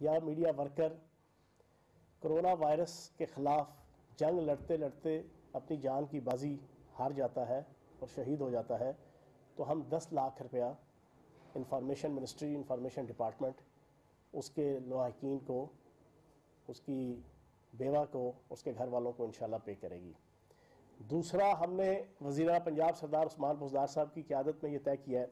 یا media worker corona virus کے خلاف جنگ لڑتے لڑتے اپنی جان کی بازی ہار جاتا ہے اور شہید ہو جاتا ہے تو ہم 10 لاکھ روپیہ انفارمیشن منسٹری، انفارمیشن ڈپارٹمنٹ اس کے لاحقین کو، اس کی بیوہ کو، اس کے گھر والوں کو انشاءاللہ پے کرے گی۔ دوسرا، ہم نے وزیر اعلیٰ پنجاب سردار عثمان بزدار صاحب کی قیادت میں یہ طے کیا ہے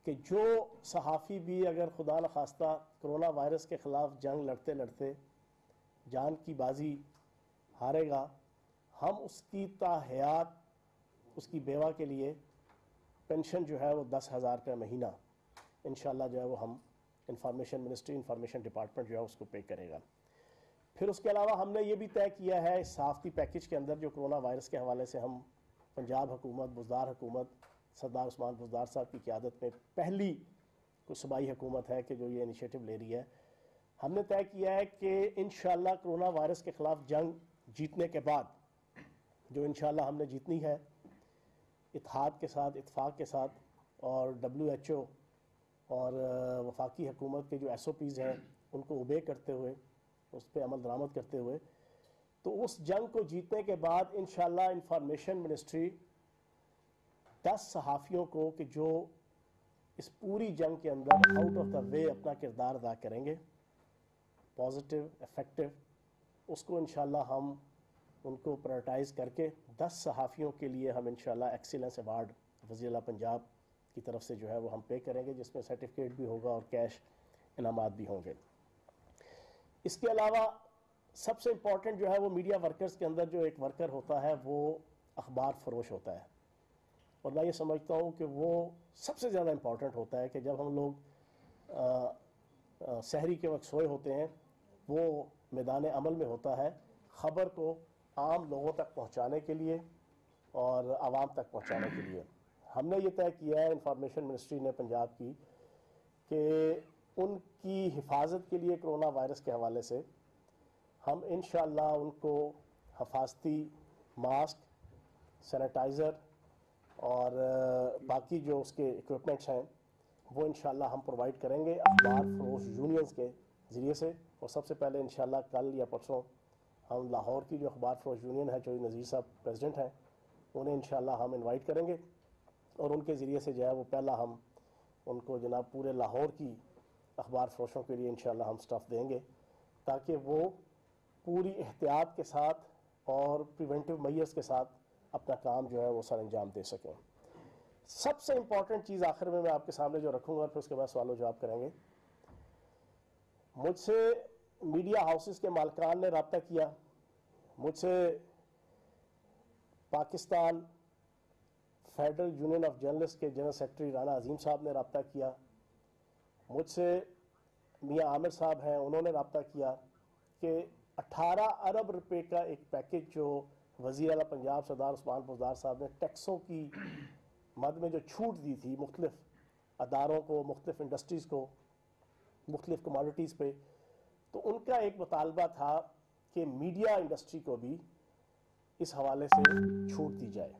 کہ جو صحافی بھی اگر خدا نخواستہ کرونا وائرس کے خلاف جنگ لڑتے لڑتے جان کی بازی ہارے گا، ہم اس کی تا حیات اس کی بیوہ کے لیے پینشن جو ہے وہ 10,000 روپے مہینہ انشاءاللہ جو ہے وہ ہم انفارمیشن منسٹری، انفارمیشن ڈپارٹمنٹ جو ہے اس کو پے کرے گا۔ پھر اس کے علاوہ ہم نے یہ بھی طے کیا ہے اس صحافتی پیکج کے اندر جو کرونا وائرس کے حوالے سے ہم پنجاب حکومت، بزدار حکومت، سردار عثمان بزدار صاحب کی قیادت میں پہلی کوئی صوبائی حکومت ہے کہ جو یہ انیشیٹو لے رہی ہے، ہم نے طے کیا ہے کہ انشاءاللہ کرونا وائرس کے خلاف جنگ جیتنے کے بعد، جو انشاءاللہ ہم نے جیتنی ہے اتحاد کے ساتھ، اتفاق کے ساتھ، اور WHO اور وفاقی حکومت کے جو SOPs ہیں ان کو اوبے کرتے ہوئے، اس پہ عمل درآمد کرتے ہوئے، تو اس جنگ کو جیتنے کے بعد انشاءاللہ انفارمیشن منسٹری 10 صحافیوں کو کہ جو اس پوری جنگ کے اندر آؤٹ آف دا وے اپنا کردار ادا کریں گے، پازیٹیو، افیکٹو، اس کو انشاءاللہ ہم ان کو پرائرٹائز کر کے 10 صحافیوں کے لیے ہم انشاءاللہ ایکسیلنس ایوارڈ وزیر اعلیٰ پنجاب کی طرف سے جو ہے وہ ہم پے کریں گے، جس میں سرٹیفکیٹ بھی ہوگا اور کیش انعامات بھی ہوں گے۔ اس کے علاوہ سب سے امپورٹنٹ جو ہے وہ میڈیا ورکرز کے اندر جو ایک ورکر ہوتا ہے وہ اخبار فروش ہوتا ہے، اور میں یہ سمجھتا ہوں کہ وہ سب سے زیادہ امپورٹنٹ ہوتا ہے کہ جب ہم لوگ سحری کے وقت سوئے ہوتے ہیں، وہ میدان عمل میں ہوتا ہے خبر کو عام لوگوں تک پہنچانے کے لیے اور عوام تک پہنچانے کے لیے۔ ہم نے یہ طے کیا ہے انفارمیشن منسٹری نے پنجاب کی کہ ان کی حفاظت کے لیے کرونا وائرس کے حوالے سے ہم انشاءاللہ ان کو حفاظتی ماسک، سینیٹائزر اور باقی جو اس کے اکوپمنٹس ہیں وہ انشاءاللہ ہم پرووائڈ کریں گے اخبار فروش یونینز کے ذریعے سے، اور سب سے پہلے انشاءاللہ کل یا پرسوں ہم لاہور کی جو اخبار فروش یونین ہے، جو نذیر صاحب پریزیڈنٹ ہیں، انہیں انشاءاللہ ہم انوائٹ کریں گے، اور ان کے ذریعے سے جو ہے وہ پہلا ہم ان کو جناب پورے لاہور کی اخبار فروشوں کے لیے انشاءاللہ ہم سٹف دیں گے، تاکہ وہ پوری احتیاط کے ساتھ اور پریونٹیو میئرز کے ساتھ اپنا کام جو ہے وہ سر انجام دے سکیں۔ سب سے امپورٹنٹ چیز آخر میں آپ کے سامنے جو رکھوں گا، پھر اس کے بعد سوال و جواب کریں گے، مجھ سے میڈیا ہاؤسز کے مالکان نے رابطہ کیا، مجھ سے Pakistan federal union of journalist کے جنرل سیکرٹری رانا عظیم صاحب نے رابطہ کیا، مجھ سے میاں عامر صاحب ہیں، انہوں نے رابطہ کیا کہ 18 ارب روپے کا ایک پیکج جو وزیر اعلیٰ پنجاب سردار عثمان بزدار صاحب نے ٹیکسوں کی مد میں جو چھوٹ دی تھی مختلف اداروں کو، مختلف انڈسٹریز کو، مختلف کموڈیٹیز پہ، تو ان کا ایک مطالبہ تھا کہ میڈیا انڈسٹری کو بھی اس حوالے سے چھوٹ دی جائے۔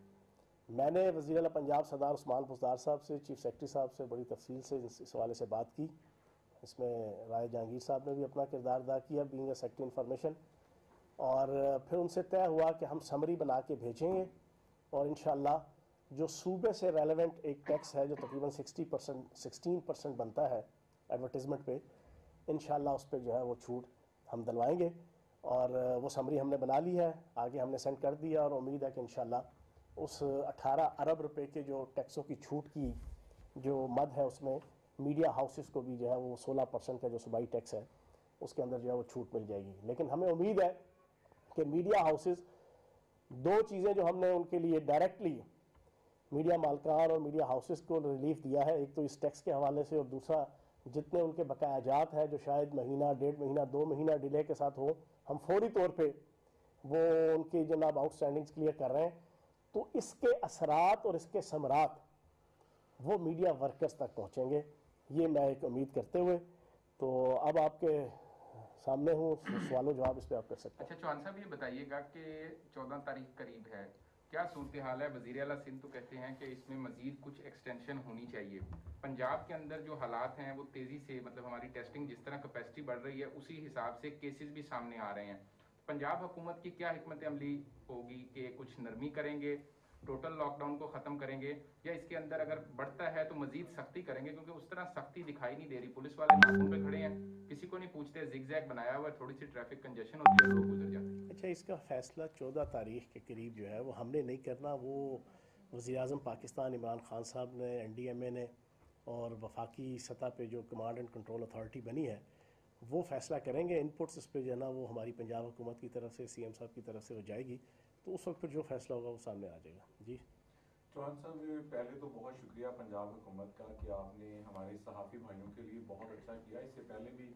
میں نے وزیر اعلیٰ پنجاب سردار عثمان بزدار صاحب سے، چیف سیکرٹری صاحب سے بڑی تفصیل سے اس حوالے سے بات کی، اس میں رائے جہانگیر صاحب نے بھی اپنا کردار ادا کیا بینگ اے سیکرٹری انفارمیشن، اور پھر ان سے طے ہوا کہ ہم سمری بنا کے بھیجیں گے، اور انشاءاللہ جو صوبے سے ریلیونٹ ایک ٹیکس ہے جو تقریباً 16% بنتا ہے ایڈورٹیزمنٹ پہ، انشاءاللہ اس پہ جو ہے وہ چھوٹ ہم دلوائیں گے، اور وہ سمری ہم نے بنا لی ہے، آگے ہم نے سینڈ کر دیا، اور امید ہے کہ انشاءاللہ اس 18 ارب روپے کے جو ٹیکسوں کی چھوٹ کی جو مد ہے اس میں میڈیا ہاؤسز کو بھی جو ہے وہ 16% کا جو صوبائی ٹیکس ہے اس کے اندر جو ہے وہ چھوٹ مل جائے گی۔ لیکن ہمیں امید ہے کہ میڈیا ہاؤسز دو چیزیں جو ہم نے ان کے لیے ڈائریکٹلی میڈیا مالکان اور میڈیا ہاؤسز کو ریلیف دیا ہے، ایک تو اس ٹیکس کے حوالے سے، اور دوسرا جتنے ان کے بقایا جات ہیں جو شاید مہینہ، 1.5 مہینہ، 2 مہینہ ڈیلے کے ساتھ ہو، ہم فوری طور پہ وہ ان کی جناب آؤٹ اسٹینڈنگز کلیئر کر رہے ہیں، تو اس کے اثرات اور اس کے ثمرات وہ میڈیا ورکرز تک پہنچیں گے، یہ میں ایک امید کرتے ہوئے تو اب آپ کے سامنے ہوں، سوال و جواب اس پہ آپ کر سکتے ہیں۔ اچھا چوہان صاحب یہ بتائیے گا کہ 14 تاریخ قریب ہے کیا صورتحال ہے؟ وزیر اعلیٰ سندھ تو کہتے ہیں کہ اس میں مزید کچھ ایکسٹینشن ہونی چاہیے. پنجاب کے اندر جو حالات ہیں وہ تیزی سے، مطلب ہماری ٹیسٹنگ جس طرح کیپیسٹی بڑھ رہی ہے اسی حساب سے کیسز بھی سامنے آ رہے ہیں. پنجاب حکومت کی کیا حکمت عملی ہوگی کہ کچھ نرمی کریں گے، ٹوٹل لاک ڈاؤن کو ختم کریں گے، یا اس کے اندر اگر بڑھتا ہے تو مزید سختی کریں گے؟ کیونکہ اس طرح سختی دکھائی نہیں دے رہی. پولیس والے ناکوں پہ کھڑے ہیں، کسی کو نہیں پوچھتے، زگ زیگ بنایا ہوا ہے، تھوڑی سی ٹریفک کنجیشن ہوتی ہے، لوگ گزر جاتے ہیں. اچھا، اس کا فیصلہ 14 تاریخ کے قریب جو ہے وہ ہم نے نہیں کرنا، وہ وزیر اعظم پاکستان عمران خان صاحب نے، NDMA نے اور وفاقی سطح پہ جو کمانڈ اینڈ کنٹرول اتھارٹی بنی ہے وہ فیصلہ کریں گے. انپٹس اس پہ جو ہے نا وہ ہماری پنجاب حکومت کی طرف سے، CM صاحب کی طرف سے ہو جائے گی، تو اس وقت پھر جو فیصلہ ہوگا وہ سامنے آ جائے گا. جی چوہان صاحب، پہلے تو بہت شکریہ پنجاب حکومت کا کہ آپ نے ہمارے صحافی بھائیوں کے لیے بہت اچھا کیا. اس سے پہلے بھی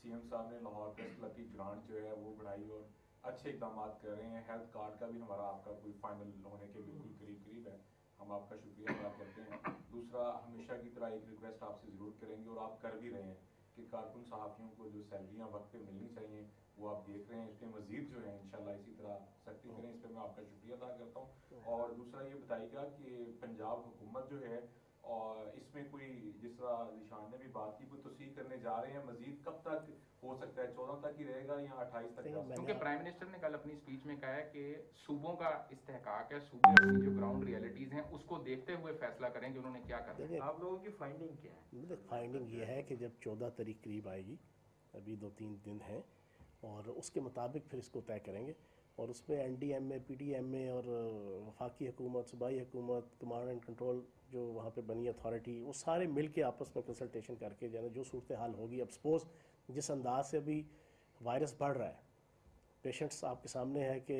CM صاحب نے لاہور پریس کلب کی گرانٹ جو ہے وہ بڑھائی اور اچھے اقدامات کر رہے ہیں. ہیلتھ کارڈ کا بھی ہمارا آپ کا کوئی فائنل ہونے کے بالکل قریب قریب ہے، ہم آپ کا شکریہ ادا کرتے ہیں. دوسرا، ہمیشہ کی طرح ایک ریکویسٹ آپ سے ضرور کریں گے اور آپ کر بھی رہے ہیں کہ کارکن صحافیوں کو جو سیلریاں وقت پہ ملنی چاہیے وہ آپ دیکھ رہے ہیں. اس پہ مزید جو ہے انشاءاللہ اسی طرح سختی کریں، اس پہ میں آپ کا شکریہ ادا کرتا ہوں. اور دوسرا یہ بتائیے گا کہ پنجاب حکومت جو ہے اور اس میں کوئی، جس طرح ذیشان نے بھی بات کی، کوئی توسیع کرنے جا رہے ہیں، مزید کب تک ہو سکتا ہے؟ 14 تک ہی رہے گا یا 28 تک جا سکتا ہے؟ کیونکہ پرائم منسٹر نے کل اپنی اسپیچ میں کہا ہے کہ صوبوں کا استحقاق ہے، صوبے اپنی جو گراؤنڈ ریئلٹیز ہیں اس کو دیکھتے ہوئے فیصلہ کریں کہ انہوں نے کیا کرنا ہے. آپ لوگوں کی فائنڈنگ کیا ہے؟ فائنڈنگ یہ ہے کہ جب 14 تاریخ قریب آئے گی، ابھی 2-3 دن ہیں، اور اس کے مطابق پھر اس کو طے کریں گے. اور اس میں NDMA، PDMA اور وفاقی حکومت، صوبائی حکومت، کمانڈ اینڈ کنٹرول جو وہاں پہ بنی اتھارٹی، وہ سارے مل کے آپس میں کنسلٹیشن کر کے جو صورتحال ہوگی. اب سپوز جس انداز سے ابھی وائرس بڑھ رہا ہے، پیشنٹس آپ کے سامنے ہے کہ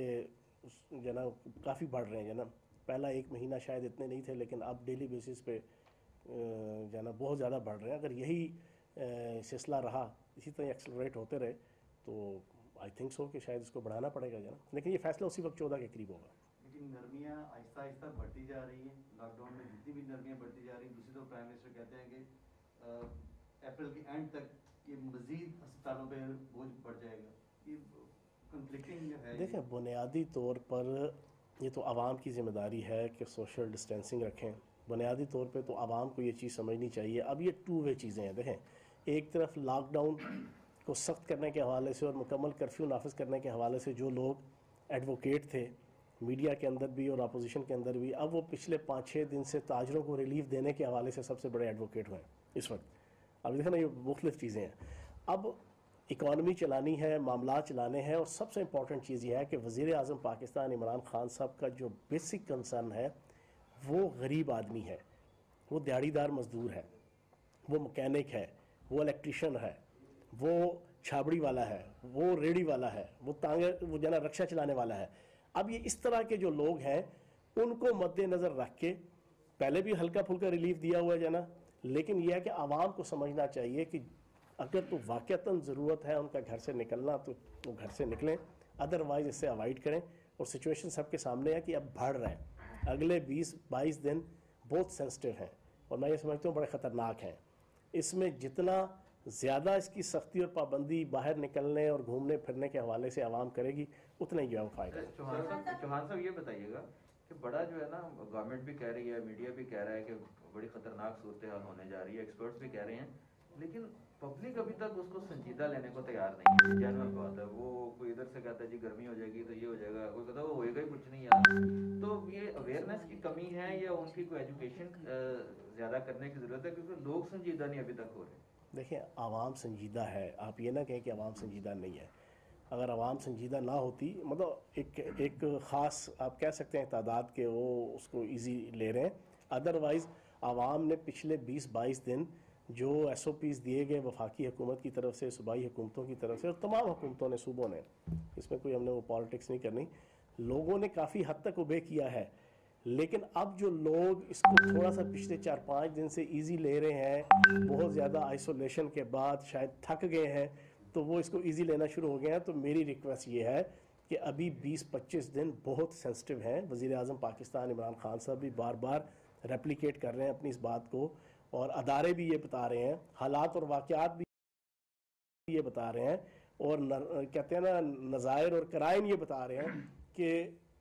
جناب کافی بڑھ رہے ہیں جناب. پہلا 1 مہینہ شاید اتنے نہیں تھے، لیکن اب ڈیلی بیسس پہ جناب بہت زیادہ بڑھ رہے ہیں. اگر یہی سلسلہ رہا، اسی طرح ایکسلریٹ ہوتے رہے، تو آئی تھنک سو کہ شاید اس کو بڑھانا پڑے گا جناب. لیکن یہ فیصلہ اسی وقت 14 کے قریب ہوگا. لیکن نرمیاں آہستہ آہستہ بڑھتی جا رہی ہیں، لاک ڈاؤن میں جتنی بھی نرمیاں بڑھتی جا رہی ہیں. دوسری طرف پرائم منسٹر کہتے ہیں کہ اپریل کے اینڈ تک یہ مزید ہسپتالوں پہ بوجھ بڑھ جائے گا. یہ کنفلکٹنگ جو ہے. دیکھیں، بنیادی طور پر یہ تو عوام کی ذمہ داری ہے کہ سوشل ڈسٹینسنگ رکھیں. بنیادی طور پہ تو عوام کو یہ چیز سمجھنی چاہیے. اب یہ 2 وے چیزیں ہیں. دیکھیں، ایک طرف لاک ڈاؤن کو سخت کرنے کے حوالے سے اور مکمل کرفیو نافذ کرنے کے حوالے سے جو لوگ ایڈوکیٹ تھے میڈیا کے اندر بھی اور اپوزیشن کے اندر بھی، اب وہ پچھلے 5-6 دن سے تاجروں کو ریلیف دینے کے حوالے سے سب سے بڑے ایڈوکیٹ ہوئے اس وقت. اب دیکھیں نا، یہ مختلف چیزیں ہیں. اب اکانومی چلانی ہے، معاملات چلانے ہیں، اور سب سے امپورٹنٹ چیز یہ ہے کہ وزیر اعظم پاکستان عمران خان صاحب کا جو بیسک کنسرن ہے وہ غریب آدمی ہے، وہ دیہڑی دار مزدور ہے، وہ مکینک ہے، وہ الیکٹریشین ہے، وہ چھابڑی والا ہے، وہ ریڑھی والا ہے، وہ وہ جنا رکشہ چلانے والا ہے. اب یہ اس طرح کے جو لوگ ہیں ان کو مد نظر رکھ کے پہلے بھی ہلکا پھلکا ریلیف دیا ہوا ہے جنا. لیکن یہ ہے کہ عوام کو سمجھنا چاہیے کہ اگر تو واقعتاً ضرورت ہے ان کا گھر سے نکلنا تو وہ گھر سے نکلیں، ادروائز اس سے اوائڈ کریں. اور سچویشن سب کے سامنے ہے کہ اب بڑھ رہے ہیں، اگلے 20-22 دن بہت سینسٹیو ہیں اور میں یہ سمجھتا ہوں بڑے خطرناک ہیں. اس میں جتنا زیادہ اس کی سختی اور پابندی باہر نکلنے اور گھومنے پھرنے کے حوالے سے عوام کرے گی، اتنا ہی جو ہے وہ فائدہ. چوہان صاحب یہ بتائیے گا کہ بڑا جو ہے نا، گورنمنٹ بھی کہہ رہی ہے، میڈیا بھی کہہ رہا ہے کہ بڑی خطرناک صورتحال ہونے جا رہی ہے، ایکسپرٹس بھی کہہ رہے ہیں، لیکن پبلک ابھی تک اس کو سنجیدہ لینے کو تیار نہیں ہے. جینوئن بات ہے، وہ کوئی ادھر سے کہتا ہے جی گرمی ہو جائے گی تو یہ ہو جائے گا، کوئی کہتا ہے وہ ہوئے گا ہی کچھ نہیں یار. تو یہ اویئرنیس کی کمی ہے یا ان کی کوئی ایجوکیشن زیادہ کرنے کی ضرورت ہے، کیونکہ لوگ سنجیدہ نہیں ابھی تک ہو رہے. دیکھیں، عوام سنجیدہ ہے، آپ یہ نہ کہیں کہ عوام سنجیدہ نہیں ہے. اگر عوام سنجیدہ نہ ہوتی، مطلب ایک خاص آپ کہہ سکتے ہیں تعداد کے وہ اس کو ایزی لے رہے ہیں. ادروائز عوام نے پچھلے 20-22 دن جو SOPs دیے گئے وفاقی حکومت کی طرف سے، صوبائی حکومتوں کی طرف سے اور تمام حکومتوں نے، صوبوں نے، اس میں کوئی ہم نے وہ پالیٹکس نہیں کرنی، لوگوں نے کافی حد تک اوبے کیا ہے. لیکن اب جو لوگ اس کو تھوڑا سا پچھلے 4-5 دن سے ایزی لے رہے ہیں، بہت زیادہ آئسولیشن کے بعد شاید تھک گئے ہیں، تو وہ اس کو ایزی لینا شروع ہو گئے ہیں. تو میری ریکویسٹ یہ ہے کہ ابھی 20-25 دن بہت سینسٹیو ہیں. وزیر اعظم پاکستان عمران خان صاحب بھی بار بار ریپلیکیٹ کر رہے ہیں اپنی اس بات کو، اور ادارے بھی یہ بتا رہے ہیں، حالات اور واقعات بھی یہ بتا رہے ہیں، اور کہتے ہیں نا نظائر اور کرائم یہ بتا رہے ہیں کہ